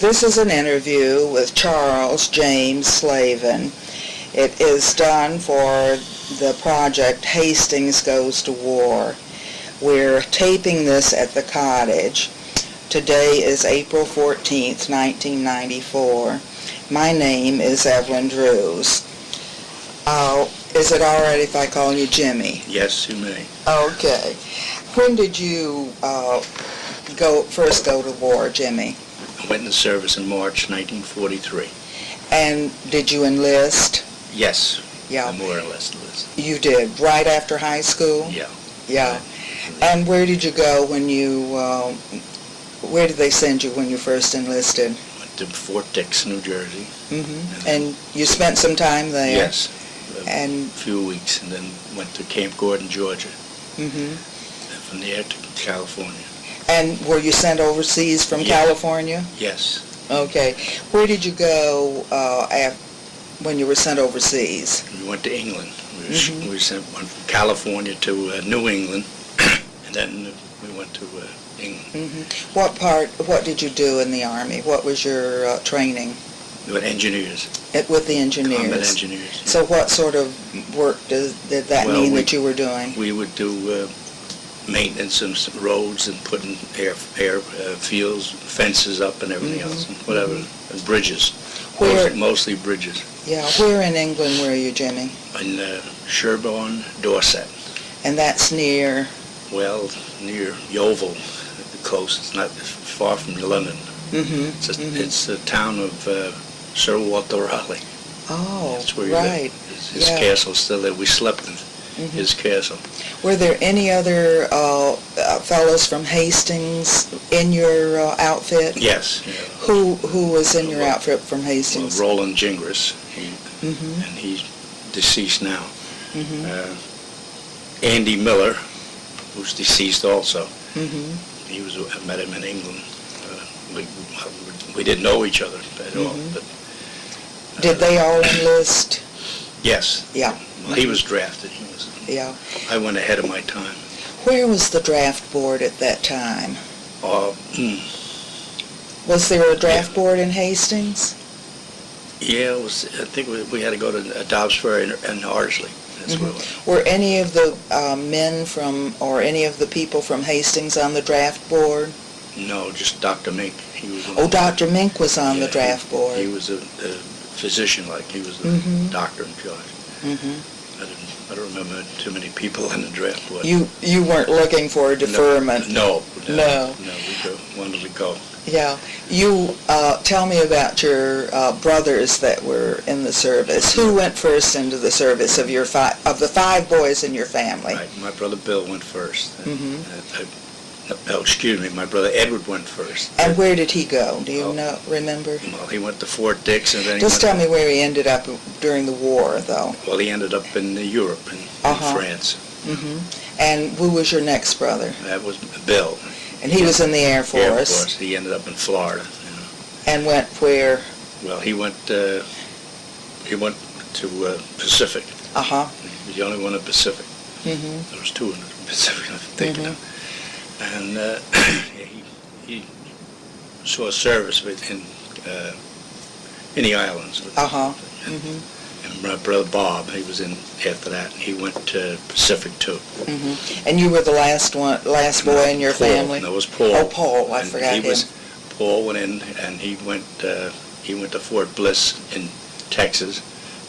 This is an interview with Charles James Slavin. It is done for the project Hastings Goes to War. We're taping this at the cottage. Today is April 14th, 1994. My name is Evelyn Drewes. Is it all right if I call you Jimmy? Yes, you may. Okay. When did you first go to war, Jimmy? I went in service in March 1943. And did you enlist? Yes. Yeah. I more or less enlisted. You did, right after high school? Yeah. Yeah. And where did you go when where did they send you when you first enlisted? Went to Fort Dix, New Jersey. Mm-hmm. And you spent some time there? Yes. And a few weeks, and then went to Camp Gordon, Georgia. Mm-hmm. And from there to California. And were you sent overseas from California? Yes. Okay. Where did you go when you were sent overseas? We went to England. We went from California to New England, and then we went to England. Mm-hmm. What did you do in the Army? What was your training? We were engineers. With the engineers? Combat engineers. Yeah. So what sort of work did that mean that you were doing? We would do maintenance of some roads and putting air fields, fences up and everything else, and whatever, and bridges. Mostly bridges. Yeah. Where in England were you, Jimmy? In Sherborne, Dorset. And that's near? Well, near Yeovil, close. It's not far from London. Mm-hmm. It's the town of Sir Walter Raleigh. Oh, that's where right. His castle's still there. We slept in his castle. Were there any other fellows from Hastings in your outfit? Yes. Yeah. Who was in your outfit from Hastings? Well, Roland Gingras, and he's deceased now. Andy Miller, who's deceased also. I met him in England. We didn't know each other at all. But did they all enlist? Yes. Yeah. Well, he was drafted. Yeah. I went ahead of my time. Where was the draft board at that time? Was there a draft board in Hastings? Yeah, it was. I think we had to go to Dobbs Ferry and Ardsley. That's where it was. Were any of the men or any of the people from Hastings on the draft board? No, just Dr. Mink. He was Dr. Mink was on the draft board. He was a physician, he was a doctor in charge. I don't remember too many people in the draft board. You weren't looking for a deferment? No. We wanted to go. Yeah. You tell me about your brothers that were in the service. Who went first into the service of the five boys in your family? Right. My brother Bill went first. My brother Edward went first. And where did he go? Do you remember? Well, he went to Fort Dix, and then just tell me where he ended up during the war, though. Well, he ended up in Europe, in France. And who was your next brother? That was Bill. And he was in the Air Force? Air Force. He ended up in Florida. And went where? Well, he went to Pacific. He was the only one in Pacific. There was two in the Pacific, I think. And he saw service in the islands. And my brother Bob, he was in after that, and he went to Pacific too. And you were the last boy in your family? No, it was Paul. Oh, Paul, I forgot him. Paul went in, and he went to Fort Bliss in Texas,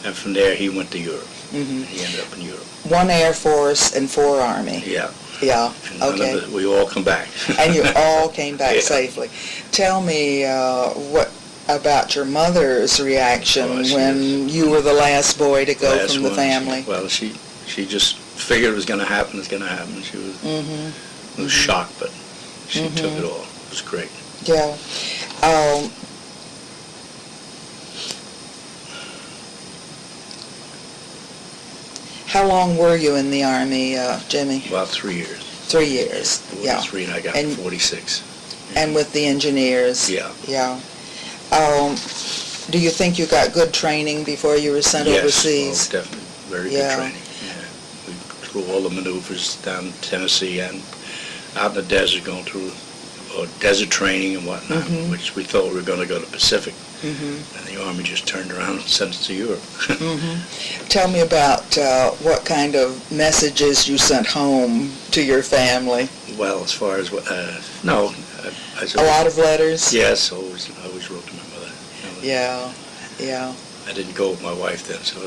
and from there he went to Europe. He ended up in Europe. 1 Air Force and 4 Army. Yeah. Yeah, okay. We all come back. And you all came back safely. Tell me what about your mother's reaction when you were the last boy to go from the family? Well, she just figured it was going to happen. She was shocked, but she took it all. It was great. Yeah. How long were you in the Army, Jimmy? About 3 years. 3 years, 43, and I got 46. And with the engineers? Yeah. Yeah. Do you think you got good training before you were sent overseas? Yes, definitely. Very good training. Yeah. We through all the maneuvers down Tennessee and out in the desert, going through or desert training and whatnot, which we thought we were going to go to Pacific. And the Army just turned around and sent us to Europe. Tell me about what kind of messages you sent home to your family. Well, as far as, A lot of letters? Yes, I always wrote to my mother. Yeah, yeah. I didn't go with my wife then, so...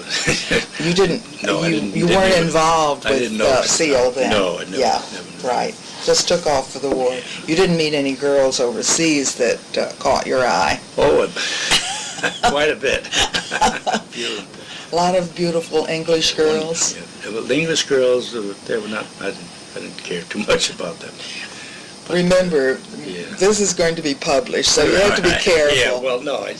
You didn't, No, I didn't. You weren't involved I with didn't know. SEAL then? No, I never. Yeah, never. right. Just took off for the war. You didn't meet any girls overseas that caught your eye? Oh, quite a bit. A lot of beautiful English girls? Yeah. The English girls, they were not, I didn't care too much about them. But, remember, this is going to be published, so you have to be careful. Yeah, well, no, I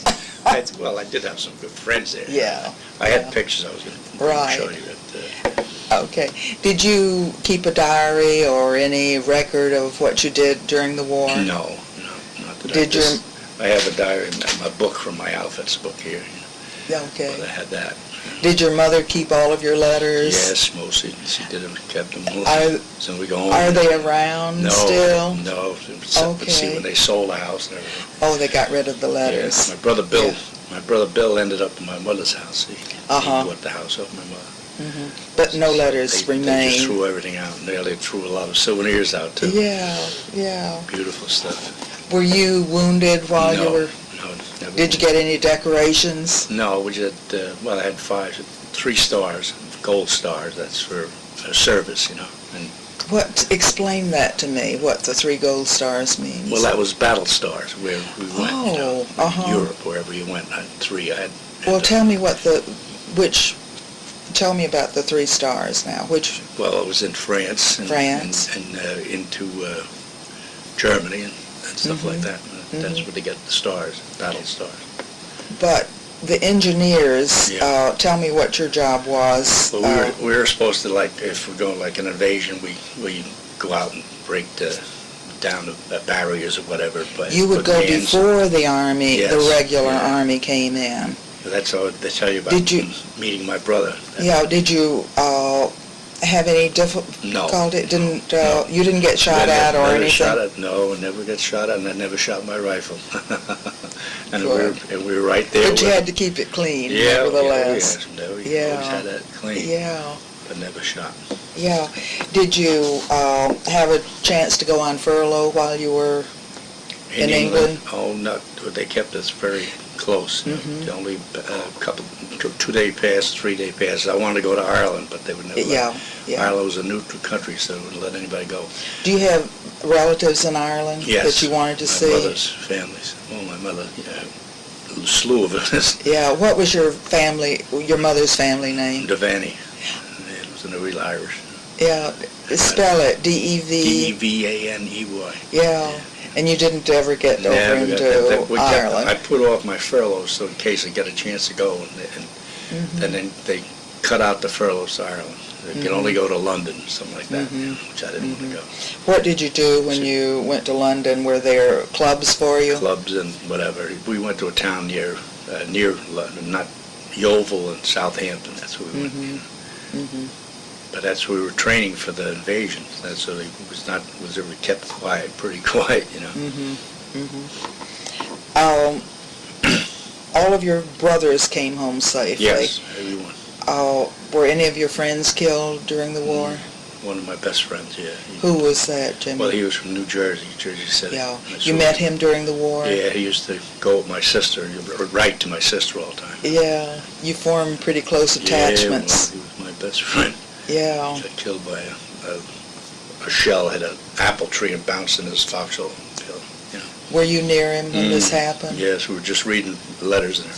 did have some good friends there. Yeah. I had pictures I was going to show you. Okay. Did you keep a diary or any record of what you did during the war? No, not that. I have a diary, my book from my outfits book here. Okay. Well, I had that. Did your mother keep all of your letters? Yes, mostly. She did them, kept them mostly. So we go home. Are they around still? No. Okay. See, when they sold the house and everything. Oh, they got rid of the letters. Yes. My brother Bill ended up in my mother's house. He bought the house off my mother. But no letters remain. They just threw everything out. They threw a lot of souvenirs out, too. Yeah. Beautiful stuff. Were you wounded while you were... No, never. Did you get any decorations? No, we just, I had 3 stars, gold stars. That's for service, And explain that to me, what the 3 gold stars means. Well, that was battle stars where we went, Europe, wherever you went. I had 3. Well, tell me tell me about the 3 stars now. Which? Well, it was in France. And into Germany and stuff like that. That's where they get the stars, battle stars. But the engineers, tell me what your job was. Well, we were supposed to, if we're going like an invasion, we go out and break down the barriers or whatever. But you would go before the army, the regular army came in. That's all they tell you about meeting my brother. Did you have any difficulty? No. You didn't get shot at or anything? No, I never got shot at, and I never shot my rifle. And we were right there. But you had to keep it clean, nevertheless. We always had that clean. Yeah. But never shot. Yeah. Did you have a chance to go on furlough while you were in England? Oh, no. They kept us very close. Only a couple, 2-day pass, 3-day pass. I wanted to go to Ireland, but they would never let me. Ireland was a neutral country, so they wouldn't let anybody go. Do you have relatives in Ireland that you wanted to see? My mother's families. Well, my mother, a slew of us. Yeah, what was your mother's family name? Devaney. It was in the real Irish. Yeah, spell it, D-E-V... D-E-V-A-N-E-Y. Yeah. And you didn't ever get over into Ireland? I put off my furloughs so in case I get a chance to go, and then they cut out the furloughs to Ireland. They can only go to London, something like that, which I didn't want to go. What did you do when you went to London? Were there clubs for you? Clubs and whatever. We went to a town near London, not Yeovil and Southampton. That's where we went. But that's where we were training for the invasion. That's where we kept quiet, pretty quiet, All of your brothers came home safely. Yes, everyone. Were any of your friends killed during the war? One of my best friends, yeah. Who was that, Jimmy? Well, he was from New Jersey, Jersey City. Yeah. You met him during the war? Yeah, he used to go with my sister, or write to my sister all the time. Yeah, you formed pretty close attachments. Yeah, well, he was my best friend. Yeah. He got killed by a shell, hit an apple tree and bounced in his foxhole. Were you near him when this happened? Yes, we were just reading the letters there,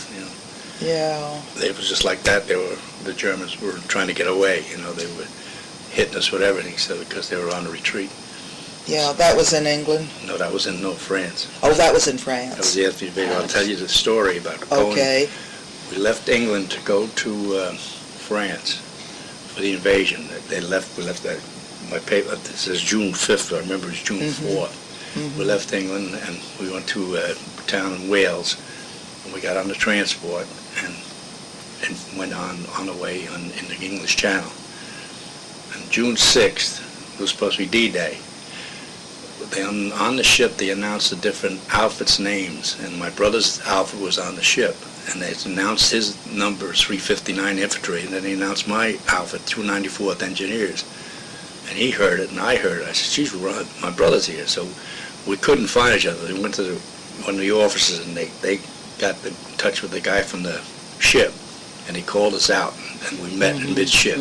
Yeah. It was just like that. The Germans were trying to get away, They were hitting us with everything, because they were on a retreat. Yeah, that was in England? No, that was in France. Oh, that was in France. That was the invasion. I'll tell you the story about going. Okay. We left England to go to France for the invasion. We left that. My paper, it says June 5th. I remember it's June 4th. We left England and we went to a town in Wales. And we got on the transport and went on the way in the English Channel. And June 6th was supposed to be D-Day. on the ship they announced the different outfits' names, and my brother's outfit was on the ship, and they announced his number, 359 Infantry, and then they announced my outfit, 294th Engineers. And he heard it, and I heard it. I said, geez, my brother's here. So we couldn't find each other. They went to one of the officers, and they got in touch with the guy from the ship, and he called us out, and we met in midship.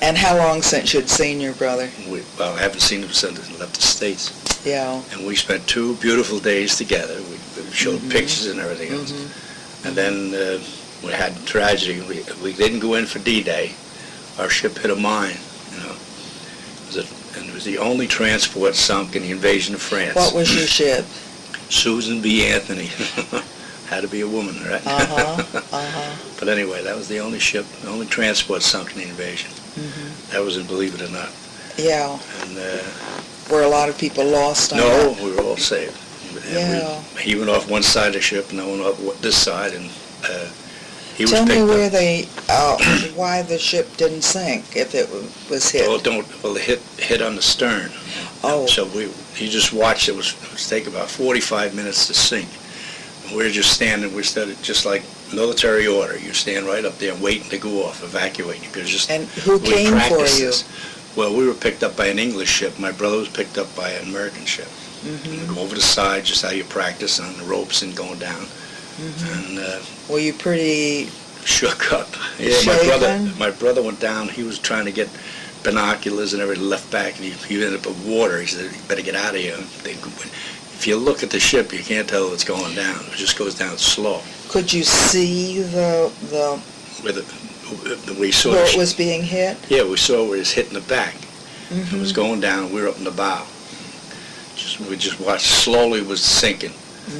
And how long since you'd seen your brother? Well, I haven't seen him since he left the States. Yeah. And we spent 2 beautiful days together. We showed pictures and everything else. And then we had tragedy. We didn't go in for D-Day. Our ship hit a mine, you know. And it was the only transport sunk in the invasion of France. What was your ship? Susan B. Anthony. Had to be a woman, right? But anyway, that was the only ship, the only transport sunk in the invasion. That was, believe it or not. Yeah. And were a lot of people lost on no, that? we were all saved. Yeah. He went off one side of the ship, and I went off this side, and he was Tell me picked where up. they, why the ship didn't sink if it was hit. Well, it hit on the stern. Oh. So he just watched. It was taking about 45 minutes to sink. And we were just standing. We started just like military order. You stand right up there waiting to go off, evacuate. Because just And who came for you? this. Well, we were picked up by an English ship. My brother was picked up by an American ship. And we go over the side, just how you practice on the ropes and going down. And Were you pretty shook up. Yeah, shaken? my brother went down. He was trying to get binoculars and everything left back, and he ended up with water. He said, "You better get out of here." If you look at the ship, you can't tell it's going down. It just goes down slow. Could you see the We saw where it was being hit? Yeah, we saw where it was hitting the back. It was going down, and we were up in the bow. We just watched slowly. It was sinking,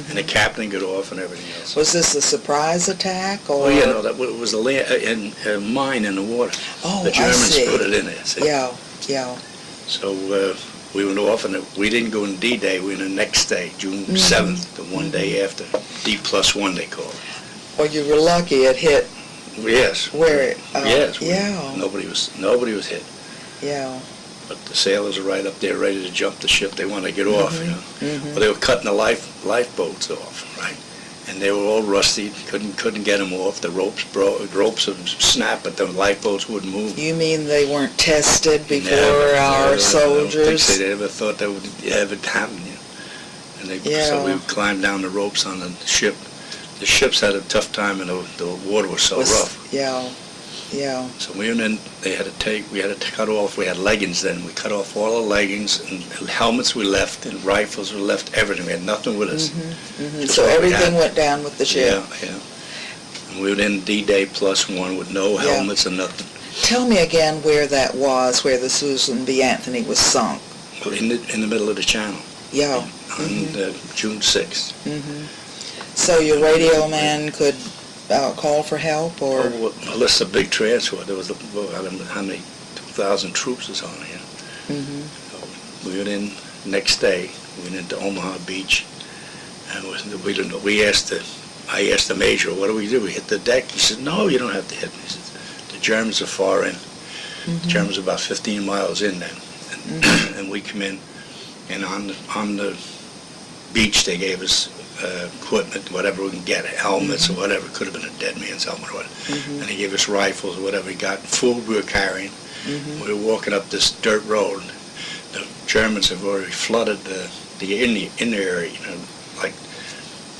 and the captain got off and everything else. Was this a surprise attack or? Oh yeah, no, that was a mine in the water. Oh, The Germans I see. put it in there. See? Yeah, yeah. So we went off, and we didn't go in D-Day. We went the next day, June 7th, the one day after. D+1 they call it. Well, you were lucky it hit Yes. where. Yes. Yeah. Nobody was hit. Yeah. But the sailors were right up there, ready to jump the ship. They wanted to get off, you know. Well, they were cutting the lifeboats off, right? And they were all rusty. Couldn't get them off. The ropes would snap, but the lifeboats wouldn't move. You mean they weren't tested before Never, our soldiers? I don't think they ever thought that would ever happen. You know? And so we would climb down the ropes on the ship. The ships had a tough time, and the water was so rough. Yeah, yeah. So we had to cut off. We had leggings then. We cut off all the leggings and helmets we left, and rifles we left. Everything. We had nothing with us. So everything went down with the ship. Yeah. And we were in D-Day +1 with no helmets and nothing. Tell me again where that was, where the Susan B. Anthony was sunk. Well, in the middle of the channel. Yeah. On June 6th. So your radio man could call for help, or? Well, that's a big transport. There was how many 2,000 troops was on here. So we went in next day. We went into Omaha Beach, and we didn't know. I asked the major, "What do we do? We hit the deck?" He said, "No, you don't have to hit." He said, "The Germans are far in. The Germans are about 15 miles in then, and we come in, and on the beach they gave us equipment, whatever we can get, helmets or whatever. It could have been a dead man's helmet or whatever. And he gave us rifles or whatever he got. Food we were carrying. We were walking up this dirt road. The Germans have already flooded the in area, you know,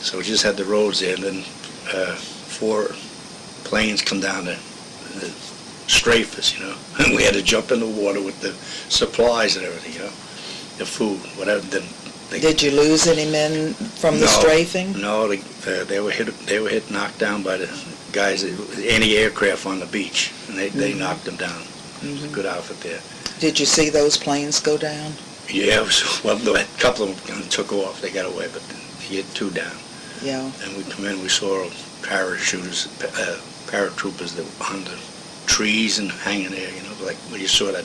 so we just had the roads there, and then 4 planes come down to strafe us, you know. And we had to jump in the water with the supplies and everything, you know, the food, whatever. Did you lose any men from the strafing? No, they were hit, knocked down by the guys, anti-aircraft on the beach, and they knocked them down. It was a good outfit there. Did you see those planes go down? Yeah, a couple of them took off. They got away, but he hit 2 down. Yeah. And we come in, we saw parachuters, paratroopers that were on the trees and hanging there, you know, like when you saw that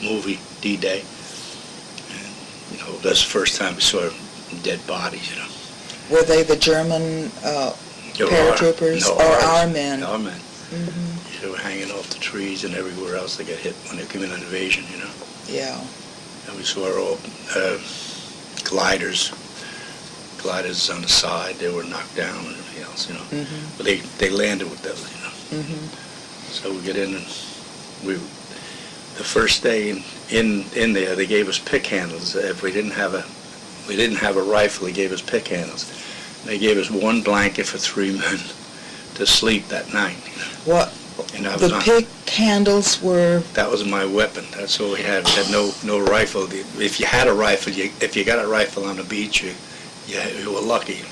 movie, D-Day. You know, that's the first time we saw dead bodies, you know. Were they the German paratroopers or our men? Our men. They were hanging off the trees and everywhere else they got hit when they came in an invasion, you know. Yeah. And we saw all gliders on the side. They were knocked down and everything else, you know. Mm-hmm. But they landed with those, you know. Mm-hmm. So we get in, and the first day in there, they gave us pick handles. If we didn't have a rifle, they gave us pick handles. They gave us one blanket for 3 men to sleep that night. You know. What? And I was The pick handles were... That was my weapon. That's all we had. We had no rifle. If you had a rifle, if you got a rifle on the beach, you were lucky.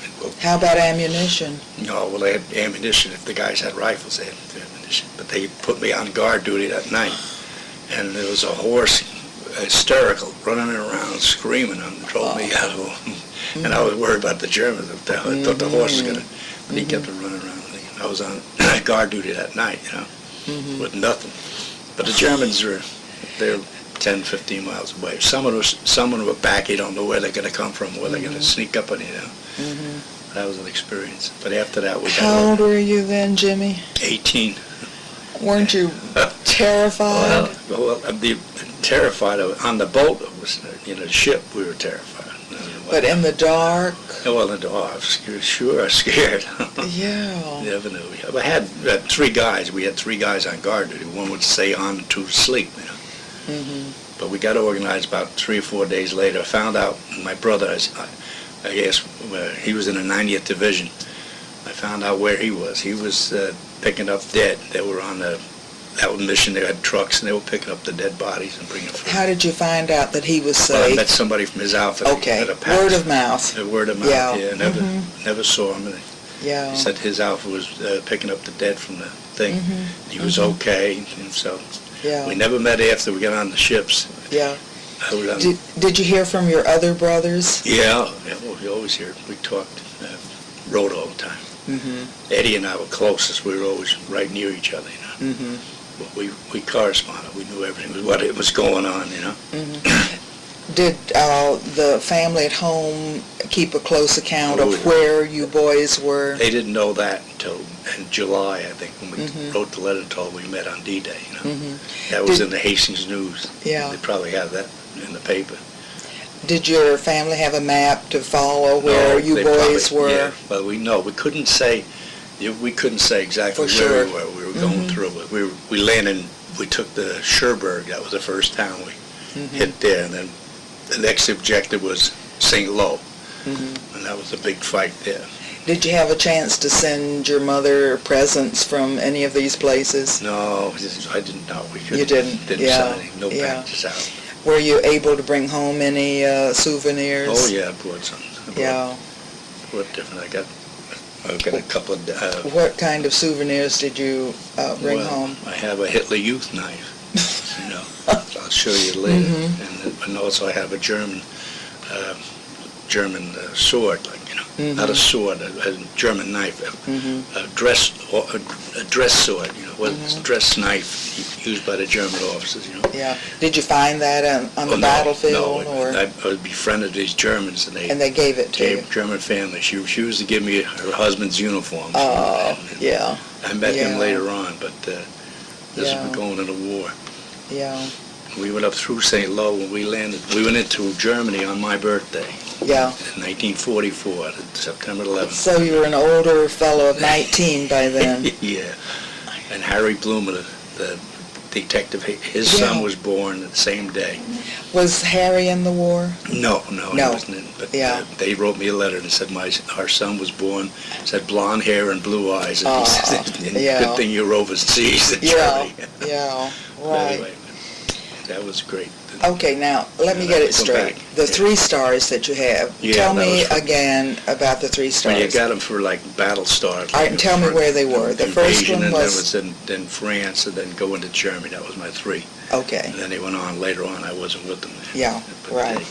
How about ammunition? No, well, they had ammunition. If the guys had rifles, they had ammunition. But they put me on guard duty that night, and there was a horse, hysterical, running around, screaming, and drove me out of him. And I was worried about the Germans. I thought the horse was going to... But he kept it running around. I was on guard duty that night, you know, with nothing. But the Germans they're 10, 15 miles away. Someone were back. You don't know where they're going to come from, where they're going to sneak up on you, you know. That was an experience. But after that, we got... How old were you then, Jimmy? 18. Weren't you terrified? Well, terrified. On the boat, it was, you know, the ship, we were terrified. But in the dark? Well, in the dark, I was scared. Yeah. You never knew. I had 3 guys. We had 3 guys on guard duty. One would stay on and 2 would sleep, you know. But we got organized about 3 or 4 days later. I found out my brother, I guess, he was in the 90th Division. I found out where he was. He was picking up dead. They were on that mission. They had trucks, and they were picking up the dead bodies and bringing them. How did you find out that he was safe? Well, I met somebody from his outfit. Okay, word of mouth. Word of mouth, yeah. Never saw him. Yeah. He said his outfit was picking up the dead from the thing. He was okay, and so we never met after we got on the ships. Yeah. Did you hear from your other brothers? Yeah, well, we always hear. We talked, wrote all the time. Eddie and I were closest. We were always right near each other, you know. But we corresponded. We knew everything, what was going on, you know. Did the family at home keep a close account of where you boys were? They didn't know that until in July, I think, when we wrote the letter told we met on D-Day, you know. That was in the Hastings News. Yeah. They probably have that in the paper. Did your family have a map to follow where you boys were? Yeah, well, we couldn't say exactly where we were. We were going through it. We landed, we took the Cherbourg. That was the first town we hit there, and then the next objective was St. Lo, and that was a big fight there. Did you have a chance to send your mother presents from any of these places? No, I didn't know. We couldn't. You didn't? Didn't send any. No packages out. Were you able to bring home any souvenirs? Oh yeah, I brought some. I brought different. I've got a couple of... what kind of souvenirs did you bring home? I have a Hitler Youth knife, you know. I'll show you later. And also I have a German sword, like, you know, not a sword, a German knife, a dress sword, you know, dress knife used by the German officers, you know. Yeah. Did you find that on the battlefield? No, I befriended these Germans, and they gave it to you. German family. She refused to give me her husband's uniform. Oh, yeah. I met him later on, but this was going into war. Yeah. We went up through St. Lo when we landed. We went into Germany on my birthday. Yeah. In 1944, September 11th. So you were an older fellow of 19 by then. Yeah. And Harry Bloomer, the detective, his son was born the same day. Was Harry in the war? No, he wasn't in. But they wrote me a letter and said our son was born, said blonde hair and blue eyes. And he said, good thing you're overseas. Yeah, right. Anyway, that was great. Okay, now, let me get it straight. The 3 stars that you have. Tell me again about the 3 stars. Well, you got them for, like, battle stars. All right, and tell me where they were. The first one was... And then in France, and then go into Germany. That was my 3. Okay. And then they went on later on. I wasn't with them. Yeah, right.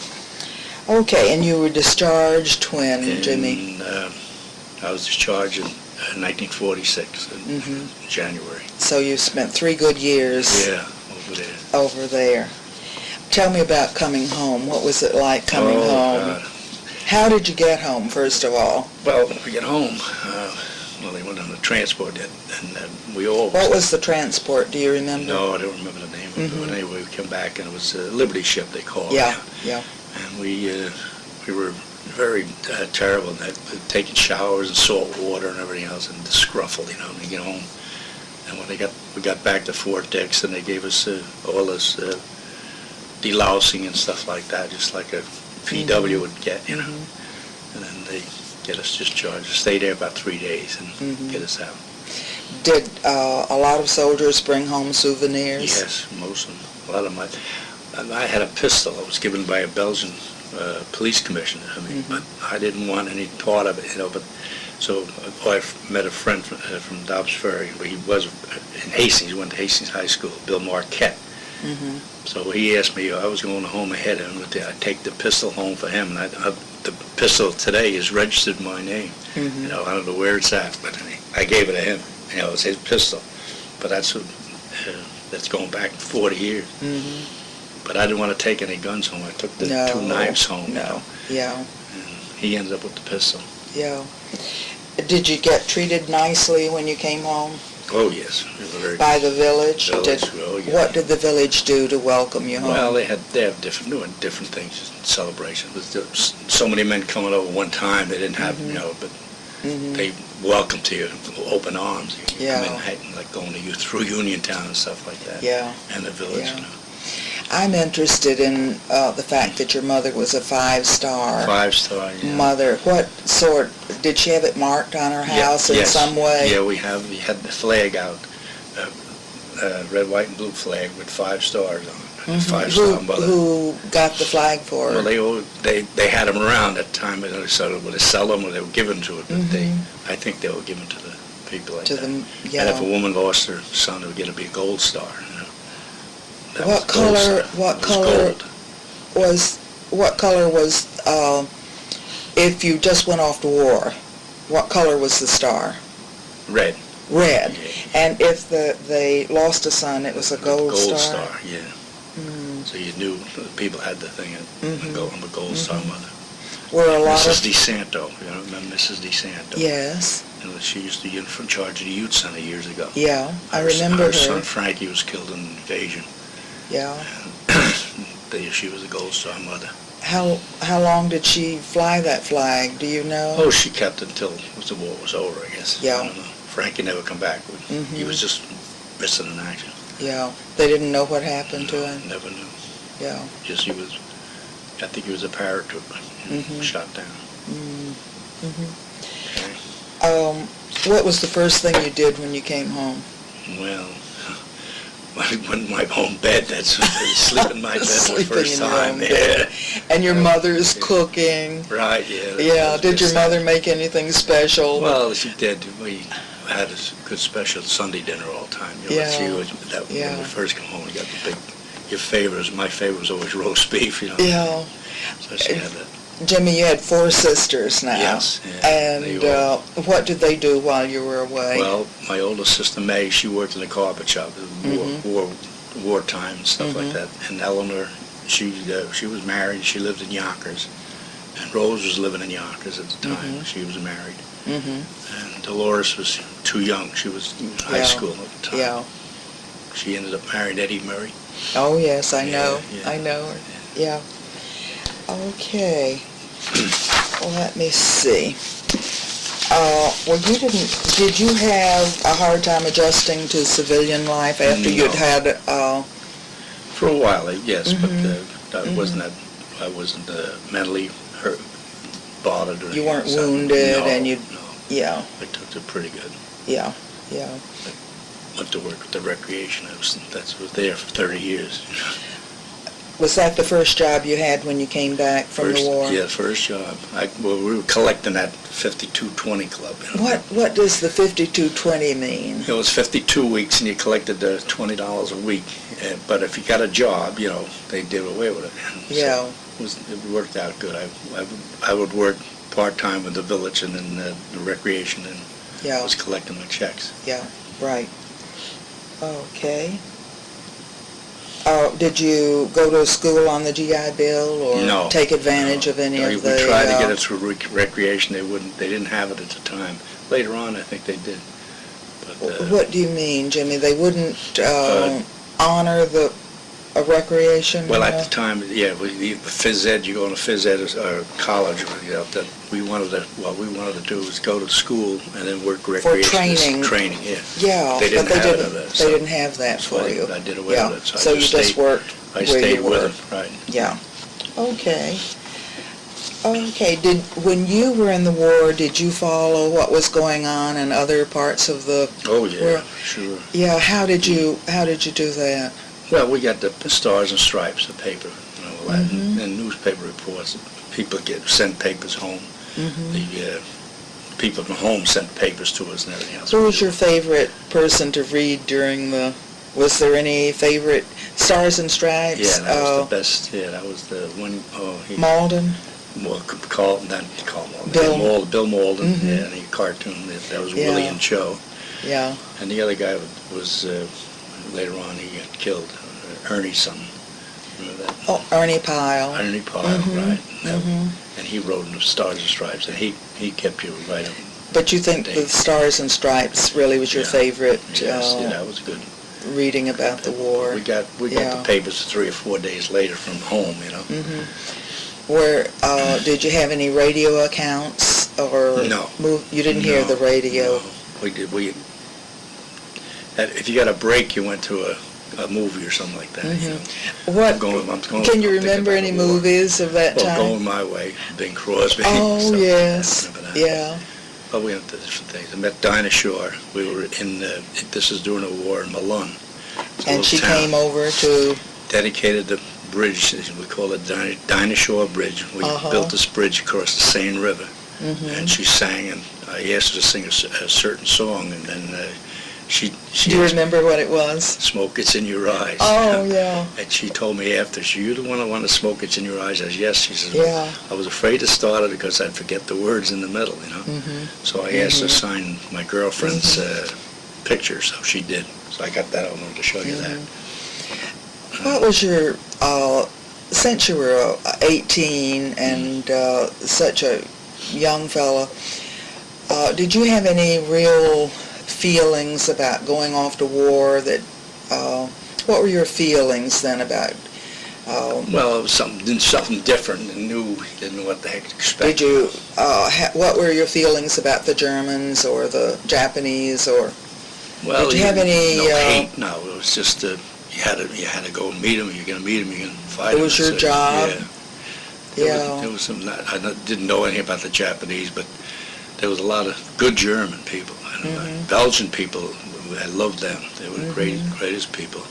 Okay, and you were discharged when, Jimmy? I was discharged in 1946, in January. So you spent 3 good years over there. Tell me about coming home. What was it like coming home? God. How did you get home, first of all? Well, we get home. They went on the transport, and we all... What was the transport? Do you remember? No, I don't remember the name of it. But anyway, we came back, and it was a Liberty ship, they called it. Yeah. And we we were very terrible in that, taking showers and salt water and everything else, and disgruntled, when we get home. And when we got back to Fort Dix, and they gave us all this delousing and stuff like that, just like a PW would get, And then they get us discharged. Stay there about 3 days and get us out. Did a lot of soldiers bring home souvenirs? Yes, most of them. A lot of I had a pistol that was given by a Belgian police commissioner. But I didn't want any part of it, But so I met a friend from Dobbs Ferry. He was in Hastings. He went to Hastings High School, Bill Marquette. So he asked me, I was going home ahead of him, I'd take the pistol home for him. And the pistol today is registered in my name. I don't know where it's at, but I gave it to him. It's his pistol. But that's going back 40 years. But I didn't want to take any guns home. I took the 2 knives home. Yeah. And he ended up with the pistol. Yeah. Did you get treated nicely when you came home? Oh, yes. By the village? Yeah. What did the village do to welcome you home? Well, they have different things, celebrations. There's so many men coming over one time, they didn't have, but they welcomed you with open arms. You come in, like going through Uniontown and stuff like that. Yeah. And the village, I'm interested in the fact that your mother was a 5-star. 5-star, yeah. Mother. What sort? Did she have it marked on her house in some way? Yeah, we had the flag out, red, white, and blue flag with 5 stars on it. 5-star mother. Who got the flag for her? Well, they had them around at the time. So whether they sell them or they were given to it, but I think they were given to the people like that. And if a woman lost her son, it would get to be a gold star. What color was if you just went off to war? What color was the star? Red. Red. Yeah. And if they lost a son, it was a gold star? Gold star, yeah. So you knew the people had the thing. I'm a gold star mother. Were a lot Mrs. DeSanto, remember Mrs. DeSanto? Yes. She used to be in charge of the youth center years ago. Yeah, I remember her. Her son Frankie was killed in an invasion. Yeah. She was a gold star mother. How long did she fly that flag? Do you know? Oh, she kept it until the war was over, I guess. Yeah. I don't know. Frankie never come back. He was just missing in action. Yeah. They didn't know what happened to him? Never knew. Yeah. Just I think he was a paratrooper. Shot down. Okay. What was the first thing you did when you came home? Well, I went in my own bed. Sleep in my bed for the first time. Yeah. And your mother's cooking. Right, yeah. Yeah. Did your mother make anything special? Well, she did. We had a good special Sunday dinner all the time. When we first come home, we got the big, my favorite was always roast beef, Yeah. So she had that. Jimmy, you had 4 sisters now. Yes. Yeah, and what did they do while you were away? Well, my older sister May, she worked in the carpet shop, wartime and stuff like that. And Eleanor, she was married. She lived in Yonkers, and Rose was living in Yonkers at the time. She was married. And Dolores was too young. She was in high school at the time. Yeah. She ended up marrying Eddie Murray. Oh yes, I know. Yeah. I know her. Yeah. Okay. Let me see. Did you have a hard time adjusting to civilian life after you'd had, For a while, yes, but I wasn't mentally hurt, bothered or anything. You weren't wounded and you... No. Yeah. I took it pretty good. Yeah. I went to work with the recreation. I was there for 30 years. Was that the first job you had when you came back from the war? Yeah, first job. We were collecting that 5220 club. What does the 5220 mean? It was 52 weeks, and you collected $20 a week. But if you got a job, they did away with it. Yeah. So it worked out good. I would work part-time with the village and then the recreation, and I was collecting my checks. Yeah, right. Okay. Did you go to school on the GI Bill or take advantage of any of the... We tried to get it through recreation. They didn't have it at the time. Later on, I think they did. But, what do you mean, Jimmy? They wouldn't honor the a recreation? Well, at the time, yeah, the phys ed, you go on a phys ed or college, that we wanted to do was go to school and then work recreation. Training, yeah. Yeah, They didn't have it. They didn't have that for you. I did away with it. So you just worked where you were. I stayed with it, right. Yeah. Okay. Okay. When you were in the war, did you follow what was going on in other parts of the Oh, yeah, world? sure. Yeah. How did you do that? Well, we got the Stars and Stripes, the paper, and newspaper reports. People send papers home. The people from home sent papers to us and everything else. Who was your favorite person to read during the? Was there any favorite Stars and Stripes? Yeah, that was the best. Yeah, that was the one. Malden. Well, not Malden. Bill Malden. Yeah, and a cartoon. That was Willie and Cho. Yeah. And the other guy was later on he got killed. Ernie's son. Remember that? Oh, Ernie Pyle. Ernie Pyle, right. And he wrote in the Stars and Stripes, and he kept you right up. But you think the Stars and Stripes really was your favorite? Yes, that was good. Reading about the war. We got the papers 3 or 4 days later from home, Where did you have any radio accounts or no? You didn't hear the radio. No. We did. If you got a break, you went to a movie or something like that. What? Can you remember any movies of that time? Going My Way, Bing Crosby. Oh yes, yeah. Well, we went to different things. I met Dinah Shore. We were in. This is during the war in Malone. And she came over to dedicated the bridge. We call it Dinah Shore Bridge. We built this bridge across the Seine River, and she sang. And I asked her to sing a certain song, and then she. Do you remember what it was? Smoke It's in Your Eyes. Oh yeah. And she told me after, "You the one that want to smoke it's in your eyes?" I said, "Yes." She said, "Yeah." I was afraid to start it because I'd forget the words in the middle, So I asked her to sign my girlfriend's picture, so she did. So I got that. I wanted to show you that. What was your since you were 18 and such a young fella, did you have any real feelings about going off to war? What were your feelings then about? Well, it was something different and new. Didn't know what the heck to expect. Did you? What were your feelings about the Germans or the Japanese or? Well, did you have any? No hate. No, it was just you had to go and meet them. You're going to meet them. You're going to fight them. It was your job. Yeah. There was some. I didn't know anything about the Japanese, but there was a lot of good German people. Belgian people, I loved them. They were the greatest people.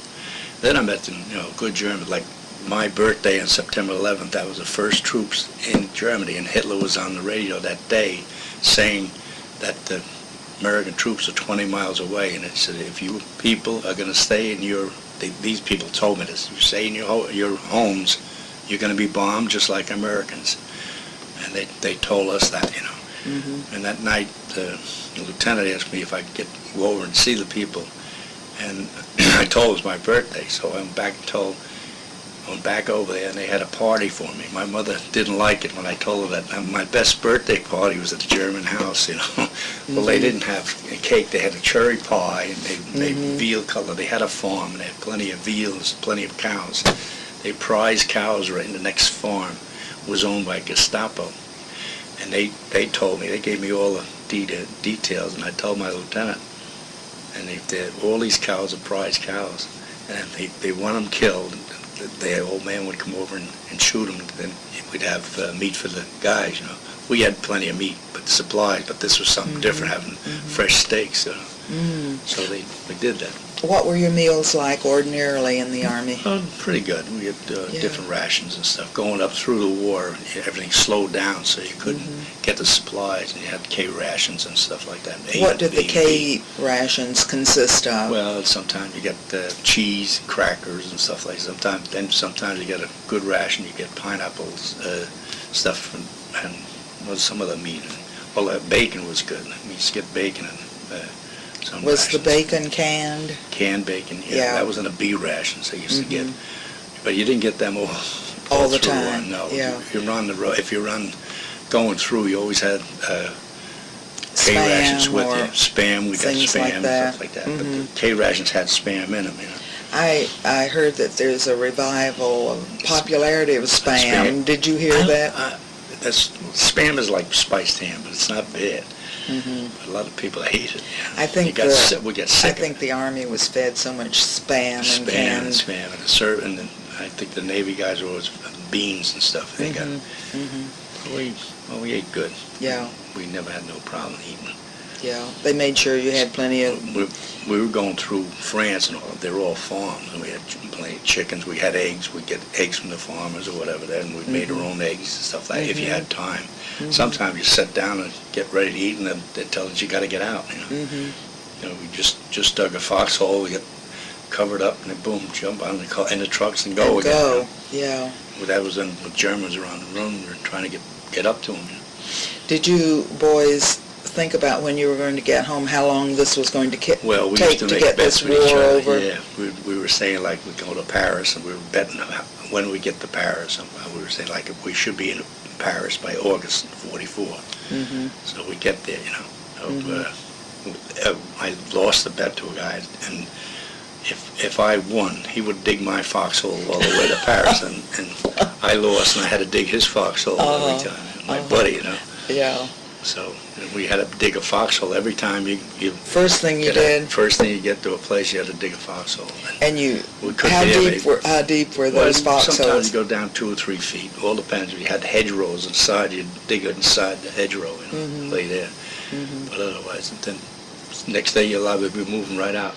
Then I met them, good Germans. Like my birthday on September 11th, that was the first troops in Germany, and Hitler was on the radio that day saying that the American troops are 20 miles away, and it said, if you people are going to stay in these people told me this, you stay in your homes, you're going to be bombed just like Americans. And they told us that, And that night, the lieutenant asked me if I could go over and see the people. And I told him it was my birthday, so I went back over there, and they had a party for me. My mother didn't like it when I told her that my best birthday party was at the German house, Well, they didn't have a cake. They had a cherry pie, and they made veal color. They had a farm, and they had plenty of veals, plenty of cows. They prized cows right in the next farm. It was owned by Gestapo. And they told me, they gave me all the details, and I told my lieutenant, and all these cows are prize cows, and they want them killed. The old man would come over and shoot them, and then we'd have meat for the guys, We had plenty of meat, but supplies, but this was something different, having fresh steaks, So we did that. What were your meals like ordinarily in the Army? Pretty good. We had different rations and stuff. Going up through the war, everything slowed down, so you couldn't get the supplies, and you had K rations and stuff like that. What did the K rations consist of? Well, sometimes you get cheese, crackers, and stuff like that. Sometimes you get a good ration. You get pineapples, stuff, and some of the meat. Well, bacon was good. You used to get bacon and was the bacon canned? Canned bacon, yeah. That was in a B rations they used to get. But you didn't get them all the through time. No. Yeah. If you run going through, you always had K rations with you. Spam, we got spam like and stuff like that. But the K rations had spam in them, I heard that there's a revival of popularity of Spam. Did you hear that? Spam is like spiced ham, but it's not bad. Mm-hmm. But a lot of people hate it. I think we get sick. I think the Army was fed so much spam and canned. Spam, and I think the Navy guys were always beans and stuff. They got. We ate good. Yeah. We never had no problem eating. Yeah, they made sure you had plenty of. We were going through France and all. They were all farms, and we had plenty of chickens. We had eggs. We'd get eggs from the farmers or whatever. Then we made our own eggs and stuff like that. If you had time. Sometimes you sit down and get ready to eat, and then they tell us you got to get out. You know, we just dug a foxhole. We get covered up, and then boom, jump on in the trucks and go again. Go, yeah. Well, that was with Germans around the room. We were trying to get up to them. You know. Did you boys think about when you were going to get home how long this was going to take to get this war over? Yeah, we were saying like we'd go to Paris, and we were betting when we get to Paris. And we were saying like we should be in Paris by August '44. So we get there, you know. I lost the bet to a guy, and if I won, he would dig my foxhole all the way to Paris, and I lost, and I had to dig his foxhole every time. My buddy, you know. Yeah. So we had to dig a foxhole every time you first thing you did. First thing you get to a place, you had to dig a foxhole. And how deep were those foxholes? Sometimes you go down 2 or 3 feet. All depends. If you had hedgerows inside, you'd dig it inside the hedgerow and lay there. But otherwise, then next day you're liable to be moving right out.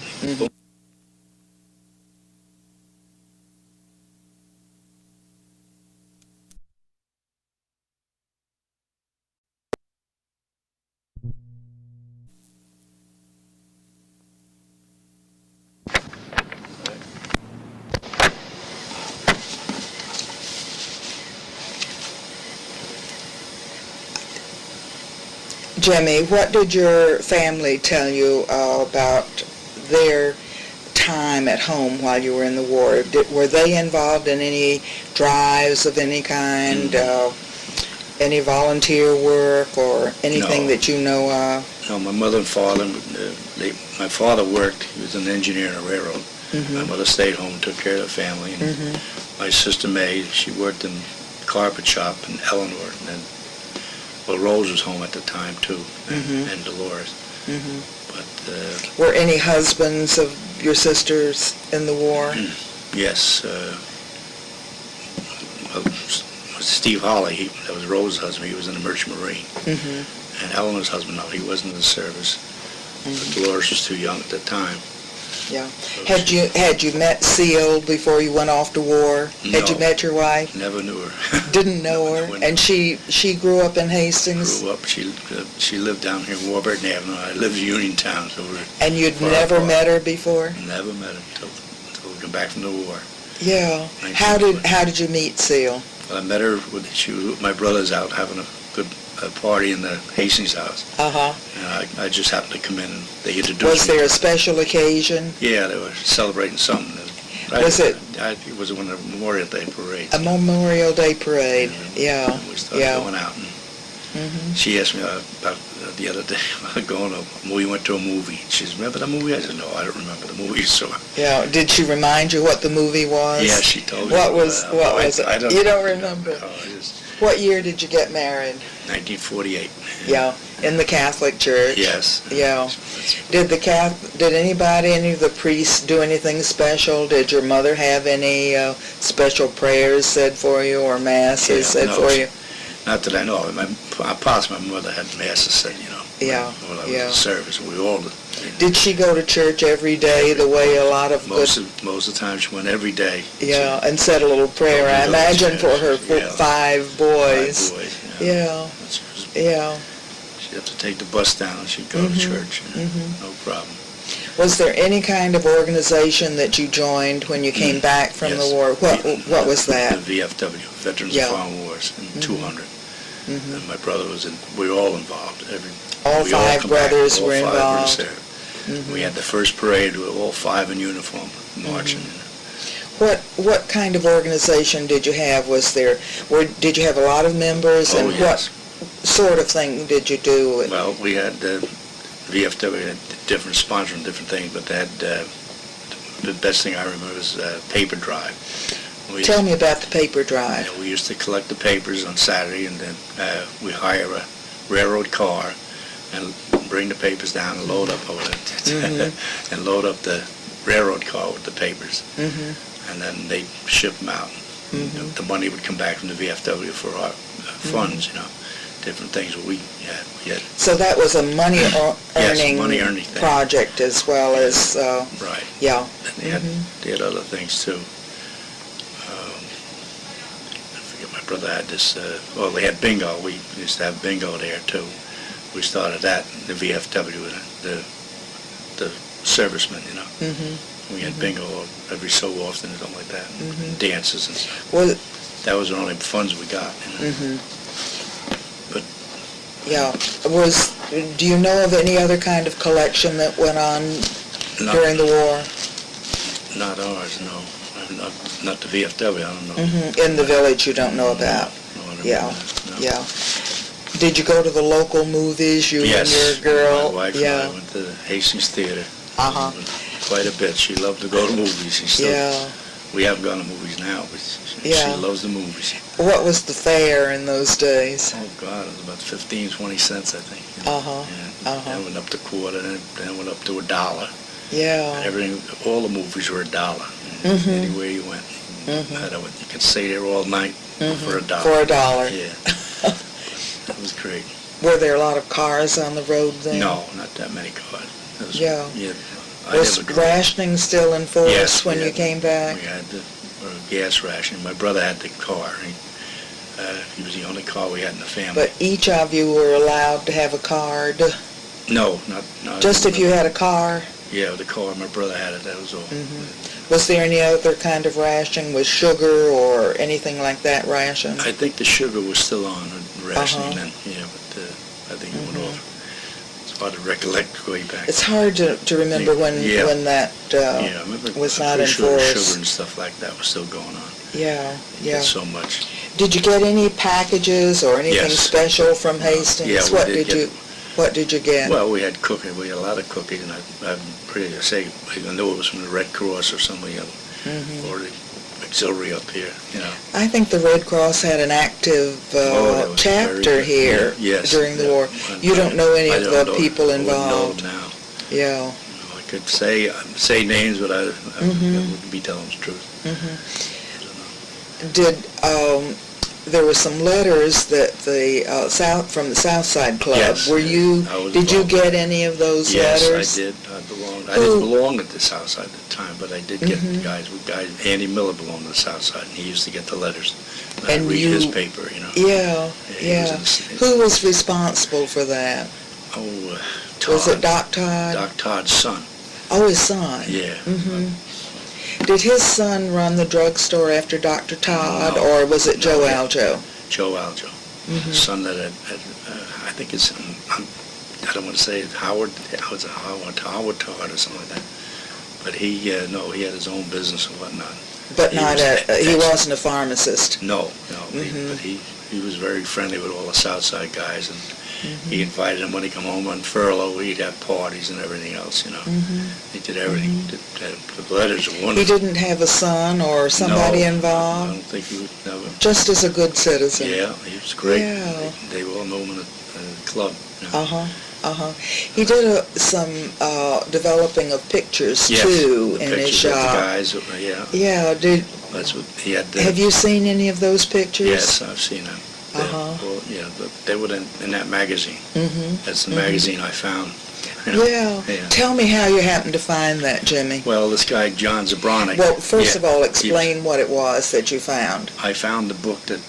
Jimmy, what did your family tell you about their time at home while you were in the war? Were they involved in any drives of any kind, any volunteer work or anything that you know of? No, my mother and father, my father worked. He was an engineer in a railroad. My mother stayed home and took care of the family. And my sister May, she worked in the carpet shop in Eleanor. And then, well, Rose was home at the time, too, and Dolores. But were any husbands of your sisters in the war? Yes. Steve Holly, that was Rose's husband, he was in the Merchant Marine. And Eleanor's husband, no, he wasn't in the service. But Dolores was too young at the time. Yeah. Had you met Seal before you went off to war? No. Had you met your wife? Never knew her. Didn't know her? And she grew up in Hastings? Grew up. She lived down here in Warburton Avenue. I lived in Uniontown. So and you'd never met her before? Never met her until we got back from the war. Yeah. How did you meet Seal? Well, I met her with my brothers out having a good party in the Hastings house. And I just happened to come in and they introduced me. Was there a special occasion? Yeah, they were celebrating something. It was when the Memorial Day parade. A Memorial Day parade, yeah. We started going out. And she asked me about the other day, we went to a movie. She said, remember the movie? I said, no, I don't remember the movie. So yeah, did she remind you what the movie was? Yeah, she told me. What was it? You don't remember? What year did you get married? 1948. Yeah, in the Catholic Church. Yes. Yeah. Did any of the priests do anything special? Did your mother have any special prayers said for you or masses said for you? Not that I know of. Possibly my mother had masses said, Yeah. When I was in service. We all did. Did she go to church every day the way a lot of most of the time she went every day. Yeah, and said a little prayer. I imagine for her 5 boys. 5 boys. Yeah. Yeah. She'd have to take the bus down and she'd go to church. No problem. Was there any kind of organization that you joined when you came back from the war? What was that? The VFW, Veterans of Foreign Wars, in 200. And my brother was in. We were all involved. All 5 brothers were involved. We had the first parade with all 5 in uniform marching. What kind of organization did you have? Did you have a lot of members? Oh, and yes. What sort of thing did you do? Well, we had VFW had different sponsoring different things, but they had the best thing I remember is paper drive. Tell me about the paper drive. We used to collect the papers on Saturday, and then we hire a railroad car and bring the papers down and load up over it, and load up the railroad car with the papers, and then they ship them out. The money would come back from the VFW for our funds, different things we had. So that was a money earning money-earning thing. Project as well as right. Yeah. And they had other things too. I forget, my brother had this. They had bingo. We used to have bingo there too. We started that, the VFW, the servicemen, We had bingo every so often and something like that, and dances and stuff. Well, that was the only funds we got. But yeah, do you know of any other kind of collection that went on during the war? Not ours, no. Not the VFW, I don't know. In the village you don't know about? No, Yeah. Did you go to the local movies, you and your girl? My wife and I went to the Hastings Theater. Quite a bit. She loved to go to movies. We haven't gone to movies now, but she loves the movies. What was the fare in those days? Oh, God, it was about 15, 20 cents, I think. Then went up to quarter, then went up to $1. Yeah. Everything, all the movies were $1. Anywhere you went. You could stay there all night for $1. For $1. Yeah. That was great. Were there a lot of cars on the road then? No, not that many cars. Was rationing still in force when you came back? We had the gas rationing. My brother had the car. He was the only car we had in the family. But each of you were allowed to have a card? No, not just if you had a car? Yeah, the car. My brother had it. That was all. Was there any other kind of ration? Was sugar or anything like that rationed? I think the sugar was still on rationing then. But I think it went off. It's hard to recollect way back. It's hard to remember when that was not in sure force. Sugar and stuff like that was still going on. Yeah. So much. Did you get any packages or anything special from Hastings? Yeah, What did you get? Well, we had cooking. We had a lot of cooking, and I'm pretty to say I know it was from the Red Cross or somebody else, or the auxiliary up here. I think the Red Cross had an active chapter here during the war. You don't know any of the people involved? I wouldn't know now. Yeah. I could say names, but I wouldn't be telling the truth. Did there were some letters that from the South Side Club. Yes. Did you get any of those letters? Yes, I did. I didn't belong at the South Side at the time, but I did get the guys. Andy Miller belonged to the South Side, and he used to get the letters. And I'd read his paper, Yeah. Who was responsible for that? Oh, Todd. Was it Doc Todd? Doc Todd's son. Oh, his son. Yeah. Did his son run the drugstore after Dr. Todd, or was it Joe Aljo? Joe Aljo. His son that I think it's, I don't want to say Howard Todd or something like that. But he had his own business and whatnot. But he wasn't a pharmacist. No. But he was very friendly with all the Southside guys, and he invited them when he come home on furlough. He'd have parties and everything else, He did everything. The letters were wonderful. He didn't have a son or somebody involved? I don't think he would never. Just as a good citizen? Yeah, he was great. Yeah. They all knew him in the club. He did some developing of pictures too in his shop. Of the guys, Yeah. That's what he had. Have you seen any of those pictures? Yes, I've seen them. They were in that magazine. That's the magazine I found. Yeah. Tell me how you happened to find that, Jimmy. Well, this guy, John Zabronic. Well, first of all, explain what it was that you found. I found the book that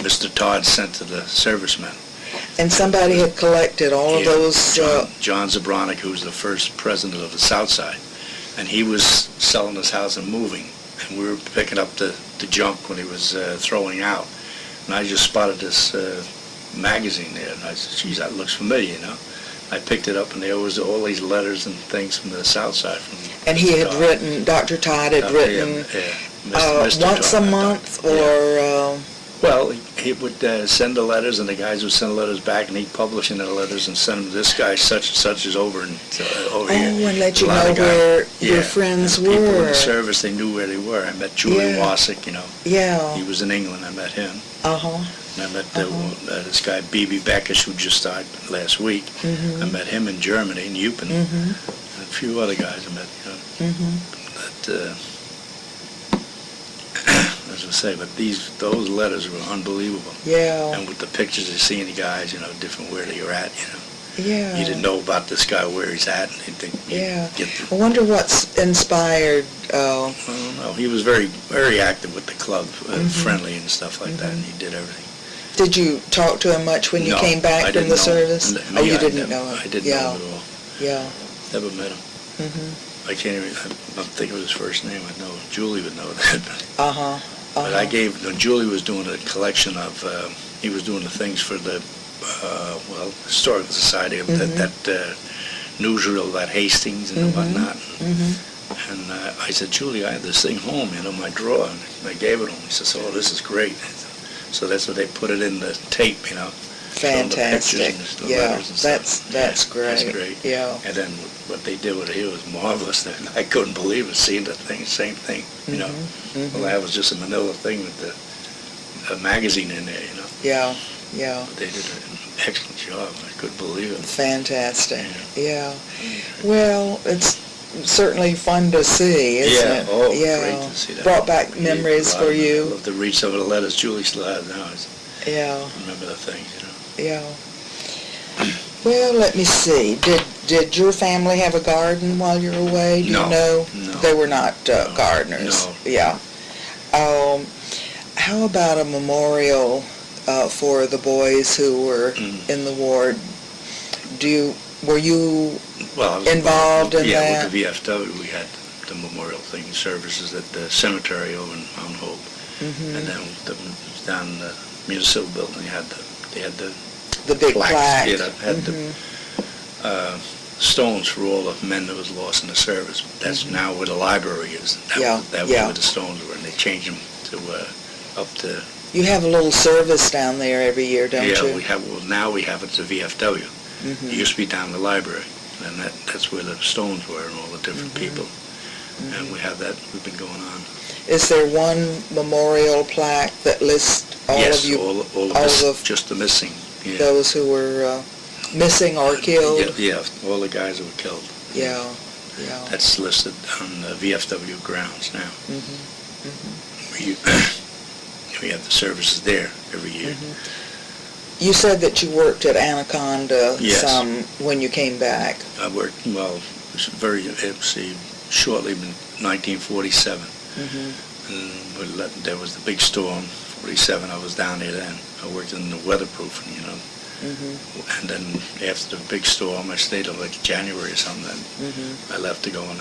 Mr. Todd sent to the servicemen. And somebody had collected all of those... John Zabronic, who was the first president of the South Side. And he was selling his house and moving. And we were picking up the junk when he was throwing out. And I just spotted this magazine there. And I said, geez, that looks familiar, I picked it up, and there was all these letters and things from the South Side. And he had written, Dr. Todd had written Mr. once Todd, a month, or... Well, he would send the letters, and the guys would send the letters back, and he'd publish in the letters and send them, this guy such and such is over here. Oh, and let you know where your friends were. People in the service, they knew where they were. I met Julie Wasick, Yeah. He was in England. I met him. Uh-huh. And I met this guy, B.B. Beckish, who just died last week. I met him in Germany, in Eupen. And a few other guys I met, That, as I say, but those letters were unbelievable. Yeah. And with the pictures of seeing the guys, different where they were at, Yeah. You didn't know about this guy, where he's at. And you'd think I wonder what's inspired. I don't know. He was very, very active with the club, friendly and stuff like that, and he did everything. Did you talk to him much when you came back from the service? No, you didn't know him? I didn't know him at all. Yeah. Never met him. I can't even, I don't think of his first name. I know Julie would know that. But I when Julie was doing a collection of, he was doing the things for the, Historical Society of that newsreel about Hastings and whatnot. And I said, Julie, I have this thing home, my drawer. And I gave it to him. He says, oh, this is great. So that's what they put it in the tape, Fantastic. Yeah, that's great. That's great. Yeah. And then what they did with it was marvelous. I couldn't believe it, seeing the thing, same thing, Well, that was just a manila thing with a magazine in there, Yeah, yeah. But they did an excellent job. I couldn't believe it. Fantastic. Yeah. Well, it's certainly fun to see, isn't it? Great to see that. Brought back memories for you. I love to read some of the letters Julie still has now. Yeah. Remember the things, Yeah. Well, let me see. Did your family have a garden while you were away? Do you know? No. They were not gardeners. No. Yeah. How about a memorial for the boys who were in the war? Were you involved in that? Yeah, with the VFW, we had the memorial thing, services at the cemetery over in Mount Hope. And then down in the municipal building, they had the big plaque. Yeah, had the stones for all the men that was lost in the service. That's now where the library is. That was where the stones were, and they changed them to up to. You have a little service down there every year, don't you? Yeah, we have. Well, now we have it to VFW. It used to be down in the library, and that's where the stones were and all the different people. And we have that. We've been going on. Is there one memorial plaque that lists all of you? Yes, all of just the missing. Yeah. Those who were missing or killed? Yeah, all the guys that were killed. Yeah. That's listed on the VFW grounds now. We have the services there every year. You said that you worked at Anaconda some when you came back. I worked, shortly in 1947. And there was the big storm, 47. I was down there then. I worked in the weatherproofing, And then after the big storm, I stayed till like January or something. I left to go on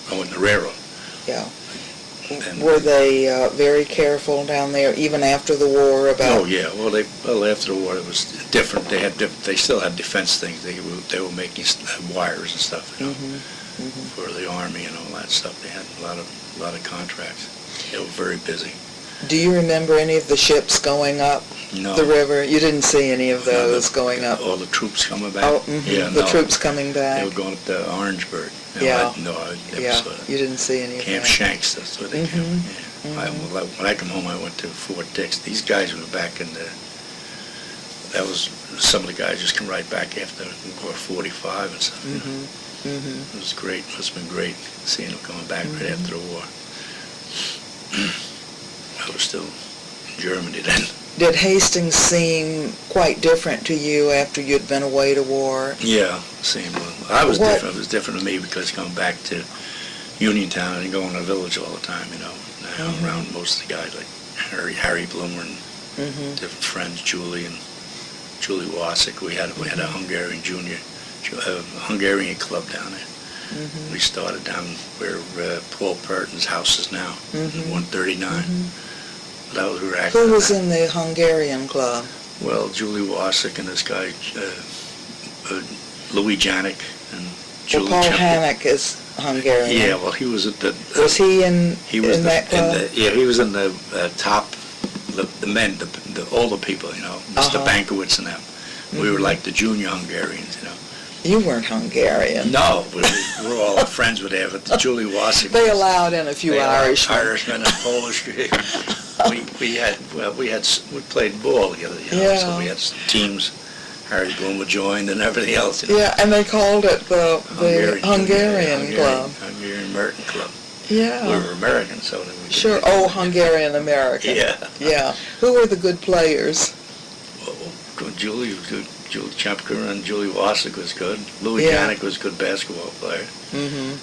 I went in the railroad. Yeah. Were they very careful down there, even after the war? Oh yeah. Well, after the war, it was different. They still had defense things. They were making wires and stuff, for the army and all that stuff. They had a lot of contracts. They were very busy. Do you remember any of the ships going up the river? You didn't see any of those going up? All the troops coming back? Oh, the troops coming back? They were going up to Orangeburg. I never saw that. You didn't see any of Camp that? Shanks, that's where they came. Yeah. When I come home, I went to Fort Dix. These guys were back in some of the guys just come right back after War 45 and stuff. It was great. It must have been great seeing them coming back right after the war. I was still in Germany then. Did Hastings seem quite different to you after you'd been away to war? Yeah, same. I was different. It was different to me because coming back to Uniontown and going to the village all the time, Now around most of the guys like Harry Bloomer and different friends, Julie Wasick. We had a Hungarian club down there. We started down where Paul Purton's house is now, 139. That was where Who was in the Hungarian club? Well, Julie Wasick and this guy, Louis Janik and Julie Paul Hannock is Hungarian. Yeah, well, he was at the... was he in that club? he was in the top the men, the older people, Mr. Bankowitz and them. We were like the junior Hungarians, You weren't Hungarian. No, we were all friends with them, but the Julie Wasik. They allowed in a few Irishmen. Irishmen and Polish. We played ball together, so we had teams. Harry Bloomer joined and everything else. Yeah, and they called it the Hungarian Club. Hungarian American Club. Yeah. We were Americans, so we sure. Hungarian American. Yeah. Yeah. Who were the good players? Well, Julie Chepka and Julie Wasik was good. Louis Janik was a good basketball player. Mm-hmm.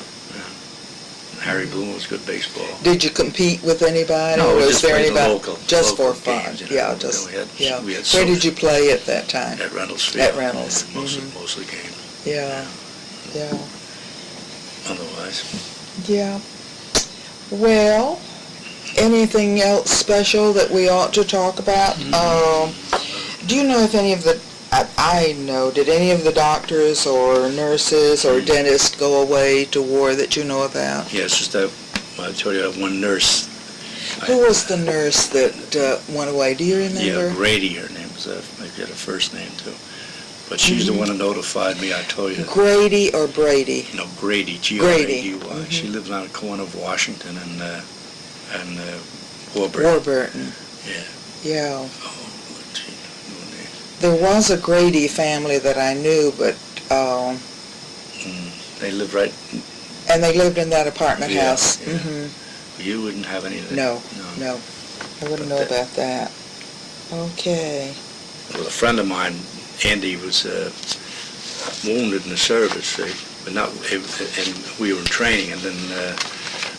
Harry Bloom was good baseball. Did you compete with anybody? No, or just there played anybody? local. Just local for fun. Games, Yeah, We had Where did you play at that time? At Reynolds Field. At Reynolds. Mostly games. Yeah. Yeah. Otherwise. Yeah. Well, anything else special that we ought to talk about? Do you know if any of the, did any of the doctors or nurses or dentists go away to war that you know about? Yeah, it's just that, I told you, I have one nurse. Who was the nurse that went away? Do you remember? Yeah, Grady, her name was, I forget her first name too. But she's the one who notified me, I told you. Grady or Brady? No, Grady, G-R-A-D-Y. Grady. She lived on the corner of Washington and Warburton. Warburton. Yeah. Yeah. Oh, gee, no name. There was a Grady family that I knew, but they lived right. And they lived in that apartment house. Yeah. Mm-hmm. You wouldn't have any of that. No. I wouldn't know about that. Okay. Well, a friend of mine, Andy, was wounded in the service, but not. And we were in training, and then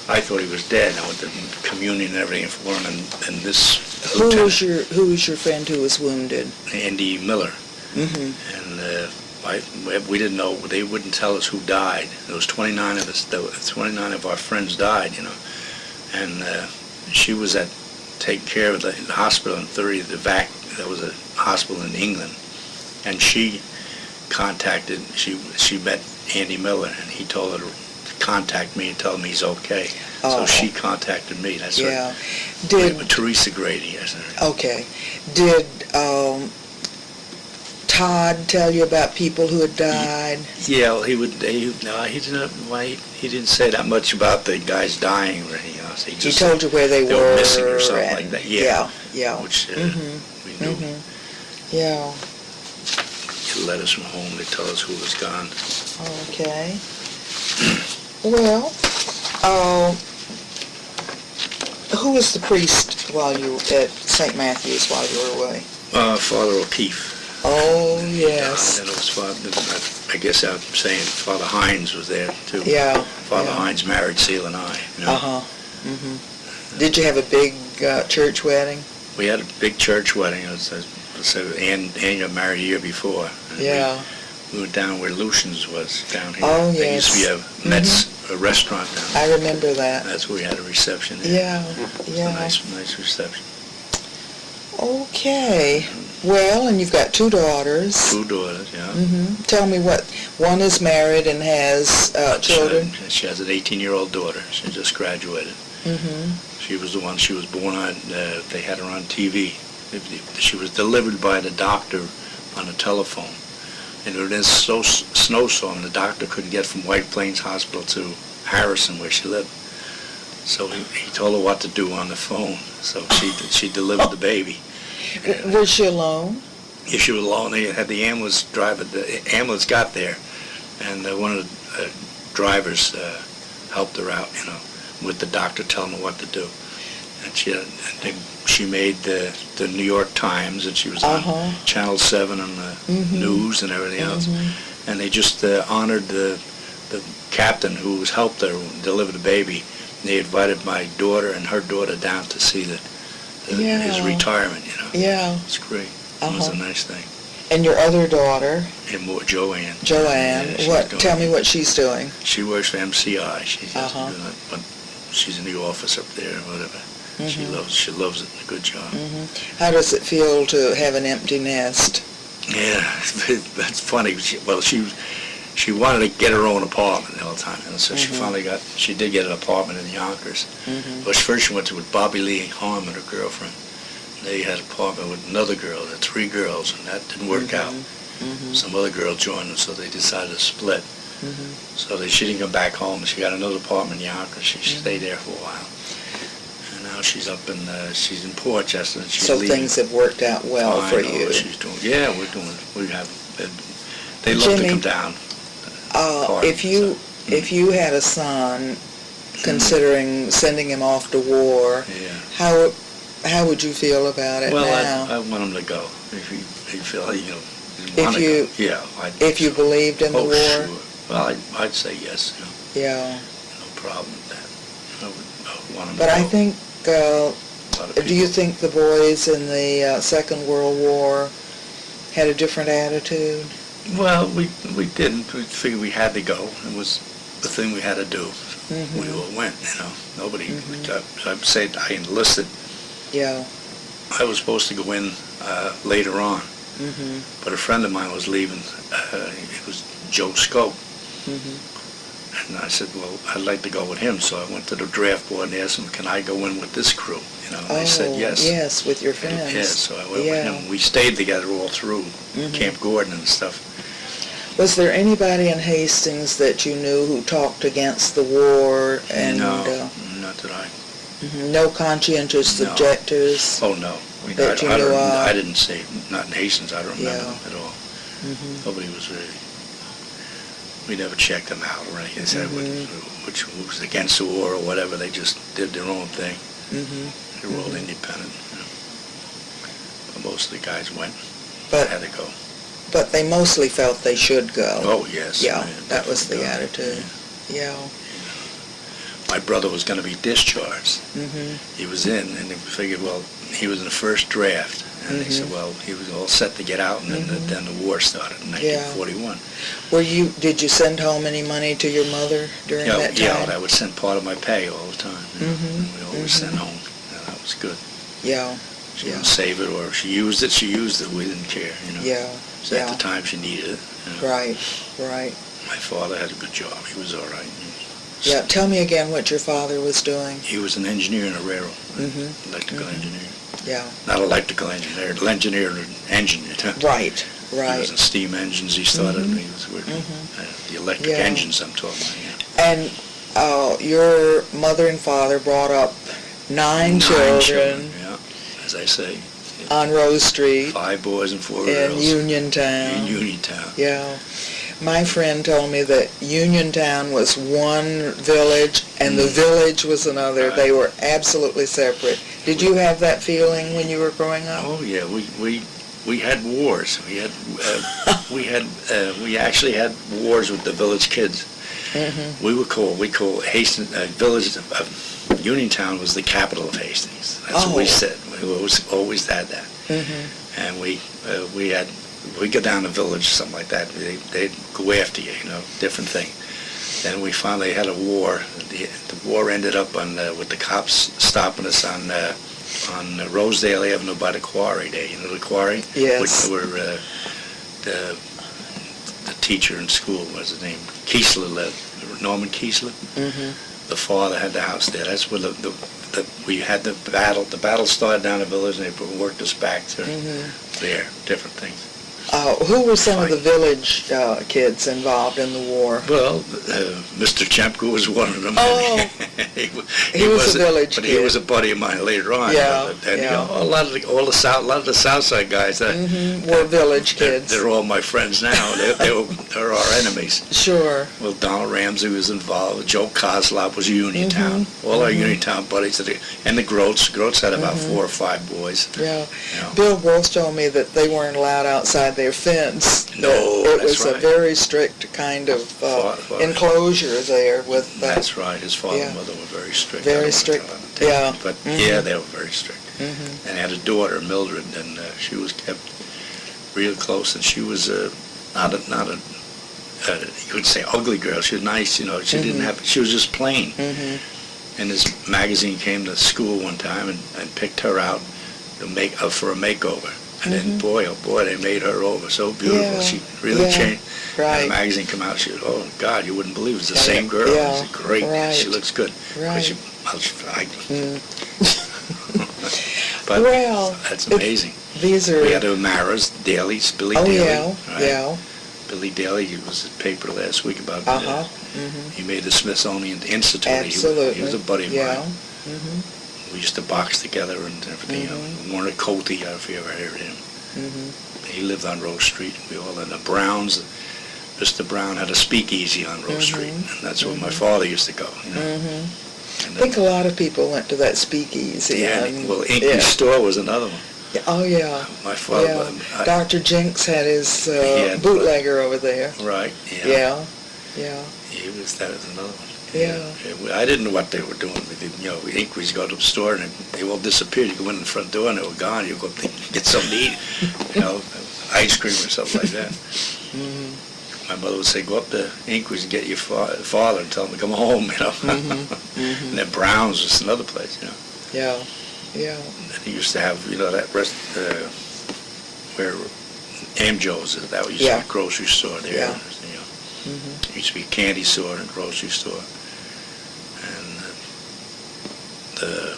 I thought he was dead. I went to communion and everything for him, and this Who was your friend who was wounded? Andy Miller. Mm-hmm. And we didn't know. They wouldn't tell us who died. There was 29 of us. 29 of our friends died, And she was taking care of the hospital in 30th, the VAC. That was a hospital in England. And she met Andy Miller, and he told her to contact me and tell him he's okay. So she contacted me. That's with Teresa Grady. Okay. Did Todd tell you about people who had died? Yeah, well, he didn't say that much about the guys dying or anything else. He told you where they were missing or something like that. Yeah. Which we knew. Mm-hmm. Yeah. Get letters from home. They tell us who was gone. Okay. Well, who was the priest while you were at St. Matthew's while you were away? Father O'Keefe. Oh, yes. And it was I guess I'm saying Father Hines was there too. Yeah. Father Hines married Seal and I. Mm-hmm. Did you have a big church wedding? We had a big church wedding. Ann got married a year before. We went down where Lucian's was down here. Oh, yes. There used to be a Met's a restaurant down there. I remember that. That's where we had a reception there. Yeah. It was a nice reception. Okay. Well, and you've got 2 daughters. 2 daughters, yeah. Mm-hmm. Tell me one is married and has children? She has an 18-year-old daughter. She just graduated. Mm-hmm. She was the one, she was born on, they had her on TV. She was delivered by the doctor on the telephone. And it was a snowstorm. The doctor couldn't get from White Plains Hospital to Harrison, where she lived. So he told her what to do on the phone. So she delivered the baby. Was she alone? Yeah, she was alone. They had the ambulance driver. The ambulance got there, and one of the drivers helped her out, with the doctor telling her what to do. And she made the New York Times, and she was on Channel 7 on the news and everything else. And they just honored the captain who helped her deliver the baby. And they invited my daughter and her daughter down to see his retirement. Yeah. It's great. It was a nice thing. And your other daughter? And Joanne. Joanne. Yeah, Tell me what she's doing. She works for MCI. She's in the office up there or whatever. She loves it. A good job. How does it feel to have an empty nest? Yeah, that's funny. She wanted to get her own apartment all the time, so she did get an apartment in Yonkers. But first she went to with Bobby Lee Harmon, her girlfriend, they had an apartment with another girl, the 3 girls, and that didn't work out. Some other girl joined them, so they decided to split. So she didn't come back home. She got another apartment in Yonkers. She stayed there for a while. And now she's up in, she's in Portchester, and she's So leaving. things have worked out well for you. She's doing, yeah, we have, they love to Jimmy, come down. If you had a son, considering sending him off to war, Yeah. how would you feel about it Well, now? I want him to go. If he feel, you know, If you believed in the war? Sure. Well, I'd say yes. You know, Yeah. no problem with that. I would want him But to I go. think, do you think the boys in the Second World War had a different attitude? Well, we didn't. We figured we had to go. It was the thing we had to do. We all went, you know. Nobody, I'd say I enlisted. Yeah. I was supposed to go in later on, but a friend of mine was leaving. It was Joe Scope. And I said, well, I'd like to go with him. So I went to the draft board and asked him, can I go in with this crew? You know, and they said yes. Yes, with your friends. Yes, so I went with him. We stayed together all through Camp Gordon and stuff. Was there anybody in Hastings that you knew who talked against the war? And No, not that I. No conscientious objectors? Oh, no. That you knew of? I didn't say, not in Hastings, I don't remember them at all. Nobody was really, we never checked them out or anything. They said which was against the war or whatever. They just did their own thing. They were all independent. You know. But most of the guys went. But had to go. But they mostly felt they should go. Oh, yes. Yeah, that was the attitude. Yeah. My brother was going to be discharged. He was in, and they figured, well, he was in the first draft. And they said, well, he was all set to get out, and then the war started in 1941. Did you send home any money to your mother during that time? Yeah, I would send part of my pay all the time. You know. We always sent home. Yeah, that was good. Yeah. She didn't save it, or if she used it, she used it. We didn't care, you know. Yeah. So at the time she needed it. You know. Right, right. My father had a good job. He was all right. Yeah, tell me again what your father was doing. He was an engineer in a railroad, electrical engineer. Yeah. Not electrical engineer, engineer and engine. Right, He right. was in steam engines. He started, and he was working the electric engines I'm talking about. Yeah. And your mother and father brought up nine children. Yeah, as I say. On Rose Street. 5 boys and 4 in girls. Uniontown. In Uniontown. Yeah. My friend told me that Uniontown was one village and the village was another. Right. They were absolutely separate. Did you have that feeling when you were growing up? Oh yeah, we had wars. We actually had wars with the village kids. We call Hastings village of Uniontown was the capital of Hastings. That's what we said. We always had that. And we go down the village, something like that. They'd go after you, you know, different thing. Then we finally had a war. The war ended up with the cops stopping us on Rosedale Avenue by the quarry there. You know the quarry? Yes. Where the teacher in school, what's his name? Kiesler lived. Norman Kiesler. The father had the house there. That's where we had the battle. The battle started down the village, and they worked us back to there. Different things. Who were some of the village kids involved in the war? Well, Mr. Chempka was one of them. Oh, he was a village kid. But he was a buddy of mine later on. Yeah, and you know, a lot of the South Side guys were village kids. They're all my friends now. They're our enemies. Sure. Well, Donald Ramsey was involved. Joe Koslop was Uniontown. All our Uniontown buddies. And the Groats. Groats had about 4 or 5 boys. Yeah. You know. Bill Gross told me that they weren't allowed outside their fence. No, it was a very strict kind of enclosure there with. That's right. His father and mother were very strict. Very strict. Yeah. But yeah, they were very strict. And had a daughter, Mildred, and she was kept real close. And she was not a you could say ugly girl. She was nice, you know. She didn't have. She was just plain. And this magazine came to school one time and picked her out for a makeover. And then, boy, oh boy, they made her over so beautiful. Yeah. She really changed. Right. And the magazine came out. She said, "Oh God, you wouldn't believe it. It's the same girl. Yeah. She's great. Right. She looks good." Right. But Well, that's amazing. these are... We had O'Mara's, Daly's, Billy Oh, Daly. yeah, right? yeah. Billy Daly, he was in the paper last week about Uh-huh. he made the Smithsonian Institute. Absolutely. He was a buddy of Yeah. mine. We used to box together and everything. Warner Cote, I don't know if you ever heard of him. He lived on Rose Street. We all in the Browns. Mr. Brown had a speakeasy on Rose Street, and that's where my father used to go. You know? I think a lot of people went to that speakeasy. Yeah, and, well, Inky's Store was another one. Oh, yeah. My father, Yeah. Dr. Jinks had his bootlegger over there. Right. Yeah. That was another one. Yeah. I didn't know what they were doing. Inquiries go to the store and they all disappeared. You go in the front door and they were gone. You go up there and get something to eat, ice cream or something like that. My mother would say, go up to Inquiries and get your father and tell him to come home, And then Brown's was another place, Yeah. And he used to have, that where Amjo's is. That was used to be a grocery store there. Yeah. It used to be a candy store and a grocery store. And the